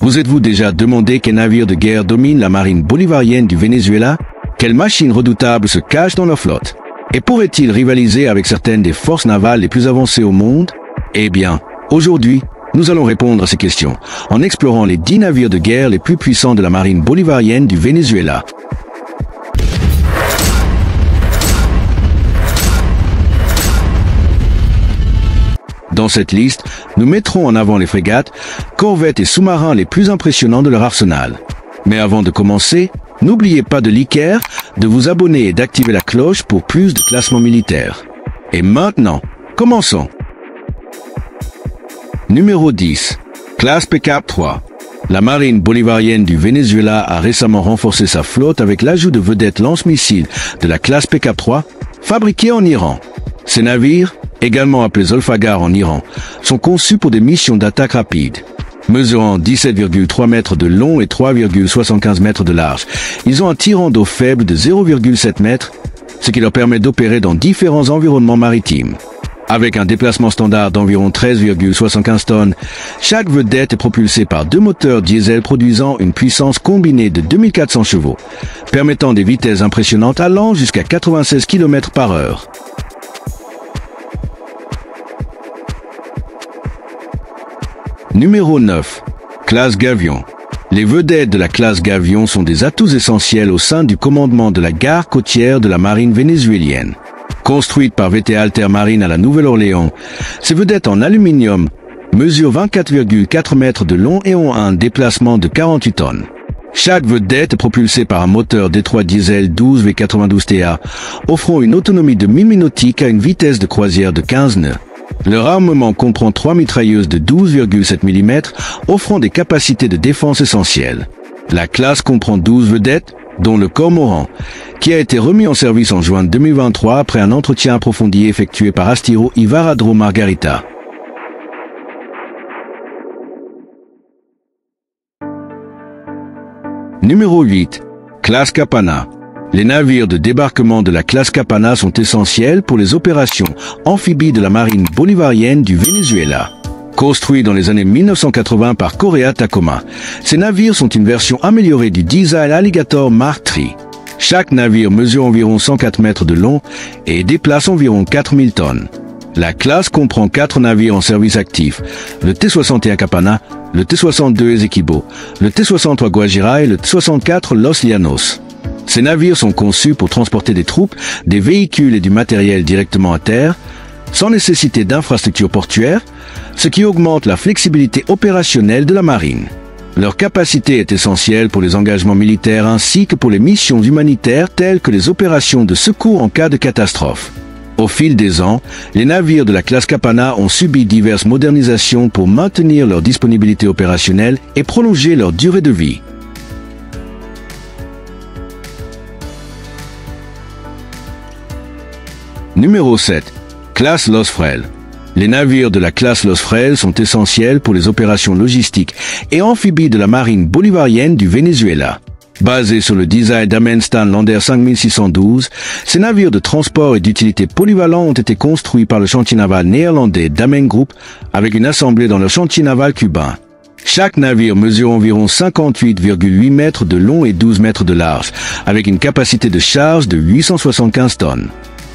Vous êtes-vous déjà demandé quel navire de guerre domine la marine bolivarienne du Venezuela? Quelles machines redoutables se cachent dans leur flotte? Et pourrait-il rivaliser avec certaines des forces navales les plus avancées au monde? Eh bien, aujourd'hui, nous allons répondre à ces questions en explorant les 10 navires de guerre les plus puissants de la marine bolivarienne du Venezuela. Dans cette liste, nous mettrons en avant les frégates, corvettes et sous-marins les plus impressionnants de leur arsenal. Mais avant de commencer, n'oubliez pas de liker, de vous abonner et d'activer la cloche pour plus de classements militaires. Et maintenant, commençons. Numéro 10. Classe Pickup 3. La marine bolivarienne du Venezuela a récemment renforcé sa flotte avec l'ajout de vedettes lance-missiles de la classe Pickup 3, fabriquée en Iran. Ces navires, également appelés Zolfagar en Iran, sont conçus pour des missions d'attaque rapide. Mesurant 17,3 mètres de long et 3,75 mètres de large, ils ont un tirant d'eau faible de 0,7 mètres, ce qui leur permet d'opérer dans différents environnements maritimes. Avec un déplacement standard d'environ 13,75 tonnes, chaque vedette est propulsée par 2 moteurs diesel produisant une puissance combinée de 2400 chevaux, permettant des vitesses impressionnantes allant jusqu'à 96 km/h. Numéro 9. Classe Gavion. Les vedettes de la classe Gavion sont des atouts essentiels au sein du commandement de la garde côtière de la marine vénézuélienne. Construites par VT Alter Marine à la Nouvelle-Orléans, ces vedettes en aluminium mesurent 24,4 mètres de long et ont un déplacement de 48 tonnes. Chaque vedette est propulsée par un moteur Detroit diesel 12 V92 TA, offrant une autonomie de 1000 nautiques à une vitesse de croisière de 15 nœuds. Leur armement comprend 3 mitrailleuses de 12,7 mm, offrant des capacités de défense essentielles. La classe comprend 12 vedettes, dont le Cormoran, qui a été remis en service en juin 2023 après un entretien approfondi effectué par Astiro y Varadero Margarita. Numéro 8. Classe Capana. Les navires de débarquement de la classe Capana sont essentiels pour les opérations amphibies de la marine bolivarienne du Venezuela. Construits dans les années 1980 par Korea Tacoma, ces navires sont une version améliorée du diesel Alligator Mark III. Chaque navire mesure environ 104 mètres de long et déplace environ 4000 tonnes. La classe comprend 4 navires en service actif, le T-61 Capana, le T-62 Esequibo, le T-63 Guajira et le T-64 Los Llanos. Ces navires sont conçus pour transporter des troupes, des véhicules et du matériel directement à terre, sans nécessité d'infrastructures portuaires, ce qui augmente la flexibilité opérationnelle de la marine. Leur capacité est essentielle pour les engagements militaires ainsi que pour les missions humanitaires telles que les opérations de secours en cas de catastrophe. Au fil des ans, les navires de la classe Capana ont subi diverses modernisations pour maintenir leur disponibilité opérationnelle et prolonger leur durée de vie. Numéro 7. Classe Los Frailes. Les navires de la classe Los Frailes sont essentiels pour les opérations logistiques et amphibies de la marine bolivarienne du Venezuela. Basés sur le design d'Amenstan Lander 5612, ces navires de transport et d'utilité polyvalents ont été construits par le chantier naval néerlandais Damen Group avec une assemblée dans le chantier naval cubain. Chaque navire mesure environ 58,8 mètres de long et 12 mètres de large, avec une capacité de charge de 875 tonnes.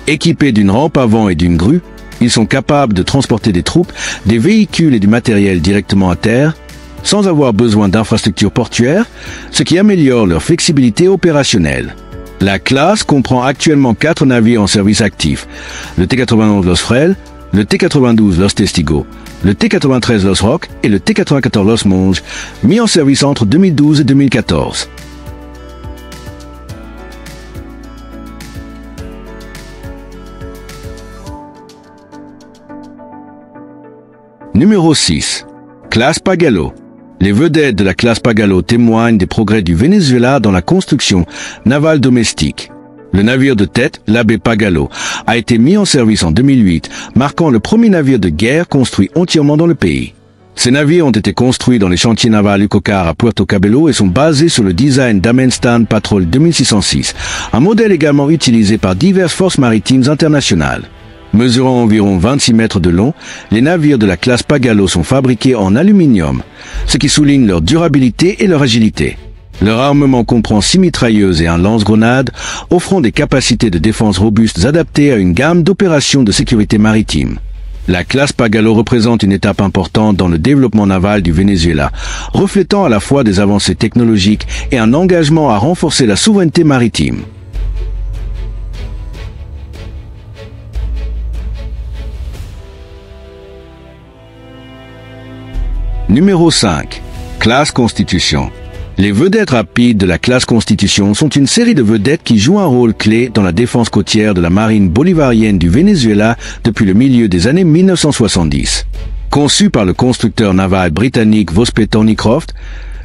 Équipés d'une rampe avant et d'une grue, ils sont capables de transporter des troupes, des véhicules et du matériel directement à terre, sans avoir besoin d'infrastructures portuaires, ce qui améliore leur flexibilité opérationnelle. La classe comprend actuellement 4 navires en service actif, le T-91 Los Frailes, le T-92 Los Testigos, le T-93 Los Roques et le T-94 Los Monges, mis en service entre 2012 et 2014. Numéro 6. Classe Pagalo. Les vedettes de la classe Pagalo témoignent des progrès du Venezuela dans la construction navale domestique. Le navire de tête, l'Abbé Pagalo, a été mis en service en 2008, marquant le premier navire de guerre construit entièrement dans le pays. Ces navires ont été construits dans les chantiers navals Ucocar à Puerto Cabello et sont basés sur le design d'Amenstan Patrol 2606, un modèle également utilisé par diverses forces maritimes internationales. Mesurant environ 26 mètres de long, les navires de la classe Pagalo sont fabriqués en aluminium, ce qui souligne leur durabilité et leur agilité. Leur armement comprend 6 mitrailleuses et un lance-grenade, offrant des capacités de défense robustes adaptées à une gamme d'opérations de sécurité maritime. La classe Pagalo représente une étape importante dans le développement naval du Venezuela, reflétant à la fois des avancées technologiques et un engagement à renforcer la souveraineté maritime. Numéro 5. Classe Constitution. Les vedettes rapides de la classe Constitution sont une série de vedettes qui jouent un rôle clé dans la défense côtière de la marine bolivarienne du Venezuela depuis le milieu des années 1970. Conçus par le constructeur naval britannique Vosper Thornycroft,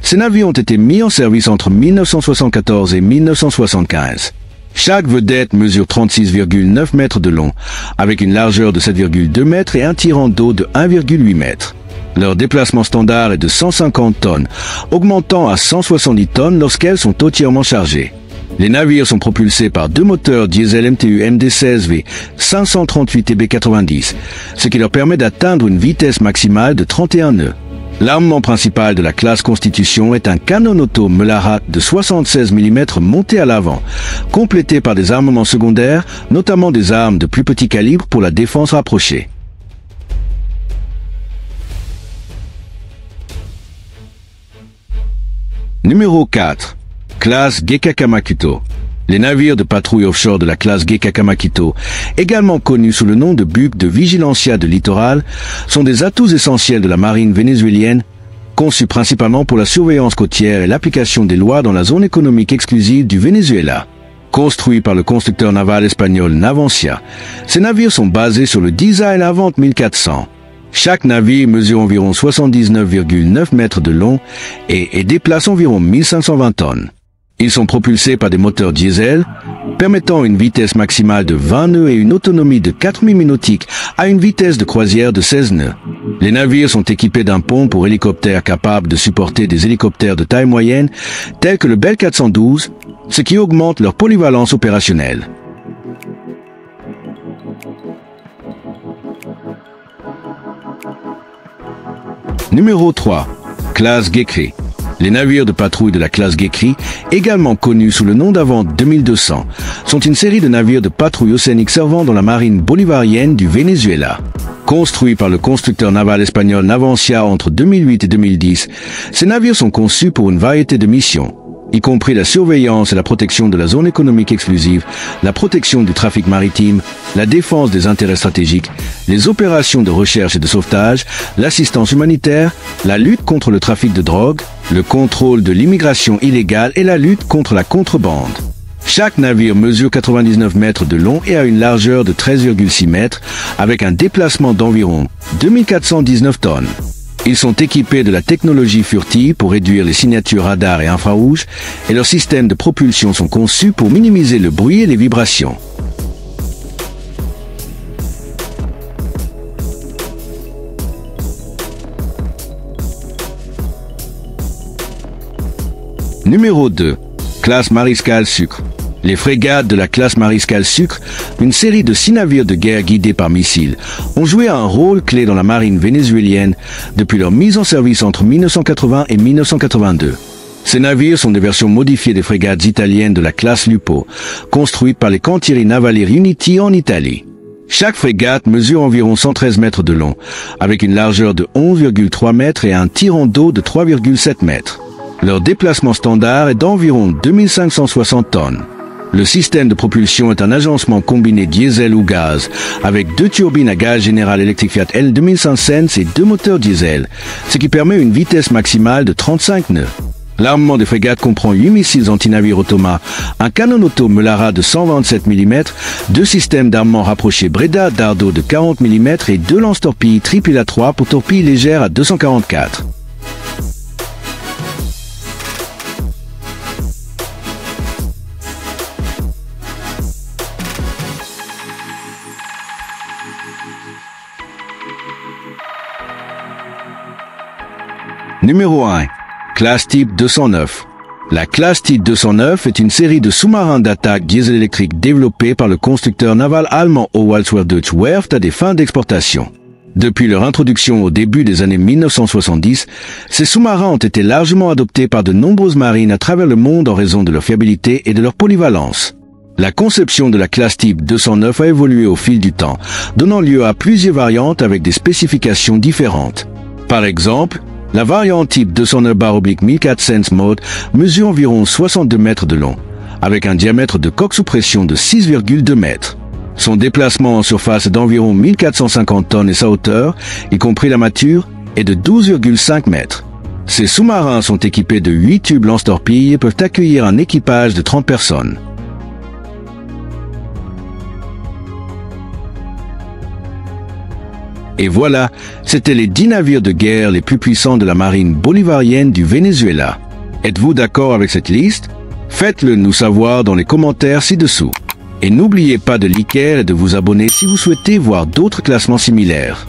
ces navires ont été mis en service entre 1974 et 1975. Chaque vedette mesure 36,9 mètres de long, avec une largeur de 7,2 mètres et un tirant d'eau de 1,8 mètres. Leur déplacement standard est de 150 tonnes, augmentant à 170 tonnes lorsqu'elles sont entièrement chargées. Les navires sont propulsés par deux moteurs diesel MTU MD16V 538 TB90, ce qui leur permet d'atteindre une vitesse maximale de 31 nœuds. L'armement principal de la classe Constitution est un canon auto Melara de 76 mm monté à l'avant, complété par des armements secondaires, notamment des armes de plus petit calibre pour la défense rapprochée. Numéro 4. Classe Gekkaka Makuto. Les navires de patrouille offshore de la classe Gekkaka Makuto, également connus sous le nom de buques de Vigilancia de littoral, sont des atouts essentiels de la marine vénézuélienne, conçus principalement pour la surveillance côtière et l'application des lois dans la zone économique exclusive du Venezuela. Construits par le constructeur naval espagnol Navantia, ces navires sont basés sur le design Avant 1400. Chaque navire mesure environ 79,9 mètres de long et déplace environ 1520 tonnes. Ils sont propulsés par des moteurs diesel, permettant une vitesse maximale de 20 nœuds et une autonomie de 4000 nautiques à une vitesse de croisière de 16 nœuds. Les navires sont équipés d'un pont pour hélicoptères capable de supporter des hélicoptères de taille moyenne, tels que le Bell 412, ce qui augmente leur polyvalence opérationnelle. Numéro 3. Classe Gekri. Les navires de patrouille de la classe Gekri, également connus sous le nom d'Avant 2200, sont une série de navires de patrouille océanique servant dans la marine bolivarienne du Venezuela. Construits par le constructeur naval espagnol Navantia entre 2008 et 2010, ces navires sont conçus pour une variété de missions, y compris la surveillance et la protection de la zone économique exclusive, la protection du trafic maritime, la défense des intérêts stratégiques, les opérations de recherche et de sauvetage, l'assistance humanitaire, la lutte contre le trafic de drogue, le contrôle de l'immigration illégale et la lutte contre la contrebande. Chaque navire mesure 99 mètres de long et a une largeur de 13,6 mètres, avec un déplacement d'environ 2419 tonnes. Ils sont équipés de la technologie furtive pour réduire les signatures radar et infrarouges, et leurs systèmes de propulsion sont conçus pour minimiser le bruit et les vibrations. Numéro 2. Classe Mariscal Sucre. Les frégates de la classe Mariscal Sucre, une série de 6 navires de guerre guidés par missiles, ont joué un rôle clé dans la marine vénézuélienne depuis leur mise en service entre 1980 et 1982. Ces navires sont des versions modifiées des frégates italiennes de la classe Lupo, construites par les Cantieri Navalieri Uniti en Italie. Chaque frégate mesure environ 113 mètres de long, avec une largeur de 11,3 mètres et un tirant d'eau de 3,7 mètres. Leur déplacement standard est d'environ 2560 tonnes. Le système de propulsion est un agencement combiné diesel ou gaz, avec 2 turbines à gaz General Electric Fiat L2500 et 2 moteurs diesel, ce qui permet une vitesse maximale de 35 nœuds. L'armement des frégates comprend 8 missiles anti-navires automa, un canon auto Melara de 127 mm, 2 systèmes d'armement rapprochés Breda Dardo de 40 mm et 2 lance-torpilles triple à 3 pour torpilles légères à 244. Numéro 1. Classe type 209. La classe type 209 est une série de sous-marins d'attaque diesel-électrique développés par le constructeur naval allemand Owalswerth Deutsche Werft à des fins d'exportation. Depuis leur introduction au début des années 1970, ces sous-marins ont été largement adoptés par de nombreuses marines à travers le monde en raison de leur fiabilité et de leur polyvalence. La conception de la classe type 209 a évolué au fil du temps, donnant lieu à plusieurs variantes avec des spécifications différentes. Par exemple, la variante type 209/1400 mode mesure environ 62 mètres de long, avec un diamètre de coque sous pression de 6,2 mètres. Son déplacement en surface est d'environ 1450 tonnes et sa hauteur, y compris la mâture, est de 12,5 mètres. Ces sous-marins sont équipés de 8 tubes lance-torpilles et peuvent accueillir un équipage de 30 personnes. Et voilà, c'étaient les 10 navires de guerre les plus puissants de la marine bolivarienne du Venezuela. Êtes-vous d'accord avec cette liste? Faites-le nous savoir dans les commentaires ci-dessous. Et n'oubliez pas de liker et de vous abonner si vous souhaitez voir d'autres classements similaires.